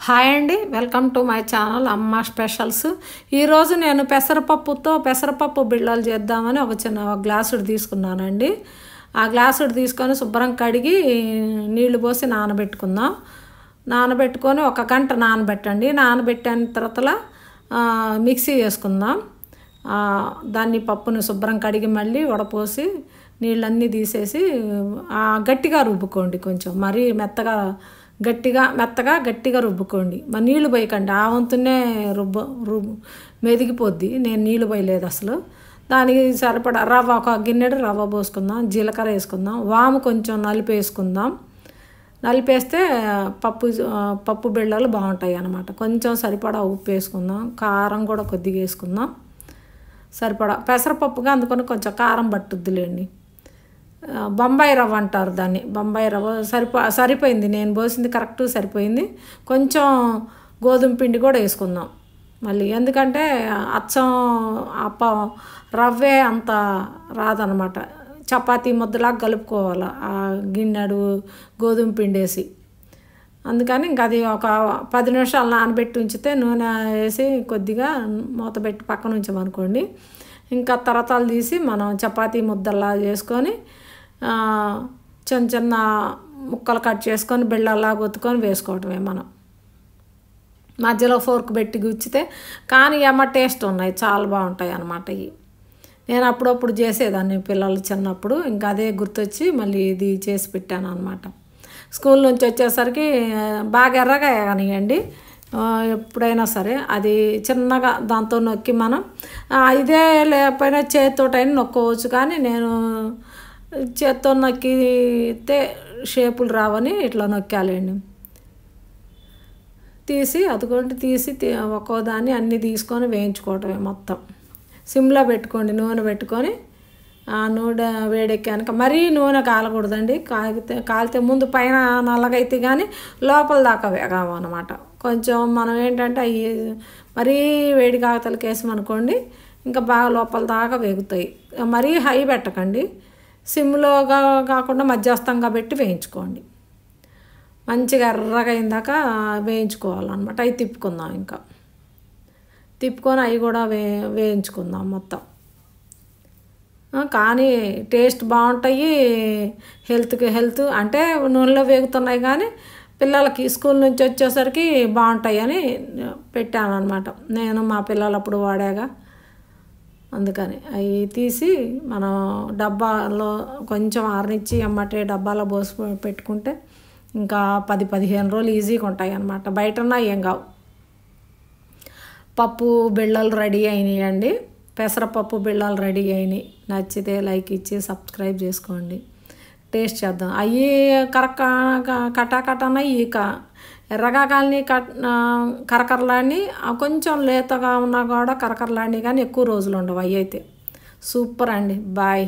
Hi అండి, welcome to my channel అమ్మ specials. ఈరోజు నేను పెసరపప్పు బిళ్ళలు చేద్దామని ఒక గ్లాసుడు తీసుకున్నానండి. ఆ గ్లాసుడు తీసుకొని శుభ్రం కడిగి నీళ్లు పోసి నానబెట్టుకొని 1 గంట నానబెట్టండి. నానబెట్టిన తర్వాత మిక్సీ వేసుకుందాం. దాన్ని పప్పుని శుభ్రం కడిగి మళ్ళీ వడపోసి నీళ్ళన్నీ తీసేసి గట్టిగా రుబ్బుకోండి. కొంచెం మరీ గట్టిగా రుబ్బుకోండి. మరి నీళ్లు పోయకండి, ఆ వంతునే మెదిగిపోద్ది. నేను నీళ్లు పోయలేదు అసలు. దానికి సరిపడా ఒక గిన్నెడు రవ్వ పోసుకుందాం, జీలకర్ర వేసుకుందాం, వాము కొంచెం నలిపేస్తే పప్పు బిళ్ళలు బాగుంటాయి అన్నమాట. కొంచెం సరిపడా ఉప్పు వేసుకుందాం, కారం కూడా కొద్దిగా వేసుకుందాం సరిపడా. పెసరపప్పుగా అందుకొని కొంచెం కారం పట్టుద్దులేండి. బొంబాయి రవ్వ అంటారు దాన్ని. బొంబాయి రవ్వ సరిపోయింది, నేను పోసింది కరెక్ట్ సరిపోయింది. కొంచెం గోధుమ పిండి కూడా వేసుకుందాం మళ్ళీ, ఎందుకంటే అచ్చం రవ్వే అంత రాదనమాట. చపాతీ ముద్దలాగా కలుపుకోవాలి ఆ గిన్నెడు గోధుమ పిండి వేసి. అందుకని ఇంక అది ఒక 10 నిమిషాలు నానబెట్టి ఉంచితే నూనె వేసి కొద్దిగా మూత పెట్టి పక్కన ఉంచామనుకోండి, ఇంకా తరతాలు తీసి మనం చపాతీ ముద్దలా చేసుకొని చిన్న ముక్కలు కట్ చేసుకొని బిళ్ళలా కొత్తుకొని వేసుకోవటమే మనం. మధ్యలో ఫోర్క్ పెట్టి గుచ్చితే కానీ టేస్ట్ ఉన్నాయి, చాలా బాగుంటాయి అన్నమాట. ఇవి నేను అప్పుడప్పుడు చేసేదాన్ని పిల్లలు చిన్నప్పుడు, ఇంకా అదే గుర్తొచ్చి మళ్ళీ ఇది చేసి పెట్టాను అనమాట. స్కూల్ నుంచి వచ్చేసరికి బాగా ఎర్రగా కానివ్వండి ఎప్పుడైనా సరే, అది చిన్నగా దాంతో నొక్కి మనం ఇదే లేకపోయినా చేతితోటైనా నొక్కోవచ్చు. కానీ నేను చేత్తో నొక్కితే షేపులు రావని ఇట్లా నొక్కాలండి. తీసి ఒక్కో దాన్ని అన్నీ తీసుకొని వేయించుకోవటమే మొత్తం. సిమ్లో పెట్టుకోండి, నూనె పెట్టుకొని ఆ నూనె వేడెక్కాక మరీ నూనె కాలకూడదండి. కాలితే ముందు పైన నల్లగైతే కానీ లోపల దాకా వేగామన్నమాట. కొంచెం మనం ఏంటంటే అవి మరీ వేడి కాగతలకి వేసామనుకోండి ఇంకా బాగా లోపల దాకా వేగుతాయి. మరీ హై పెట్టకండి, సిమ్లోగా కాకుండా మధ్యస్థంగా పెట్టి వేయించుకోండి. మంచిగా ఎర్రగా అయిందాక వేయించుకోవాలన్నమాట. అవి తిప్పుకుందాం, ఇంకా తిప్పుకొని అవి కూడా వేయించుకుందాం మొత్తం. కానీ టేస్ట్ బాగుంటాయి, హెల్త్ అంటే నూనెలో వేగుతున్నాయి. కానీ పిల్లలకి స్కూల్ నుంచి వచ్చేసరికి బాగుంటాయి అని పెట్టాను అనమాట. నేను మా పిల్లలు అప్పుడు వాడాగా, అందుకని అవి తీసి మనం డబ్బాలో కొంచెం ఆరనిచ్చి అమ్మటే డబ్బాలో పోసి పెట్టుకుంటే ఇంకా 10-15 రోజులు ఈజీగా ఉంటాయి అన్నమాట. బయటన్నా ఏం కావు. పప్పు బిళ్ళలు రెడీ అయినాయండి, పెసరపప్పు బిళ్ళలు రెడీ అయినాయి. నచ్చితే లైక్ ఇచ్చి సబ్స్క్రైబ్ చేసుకోండి. టేస్ట్ చేద్దాం. అవి కటాకటన ఎర్రగా కాలని కరకరలాడిని, కొంచెం లేతగా ఉన్నా కూడా కరకరలాడిని, కానీ ఎక్కువ రోజులు ఉండవు. అవి అయితే సూపర్ అండి. బాయ్.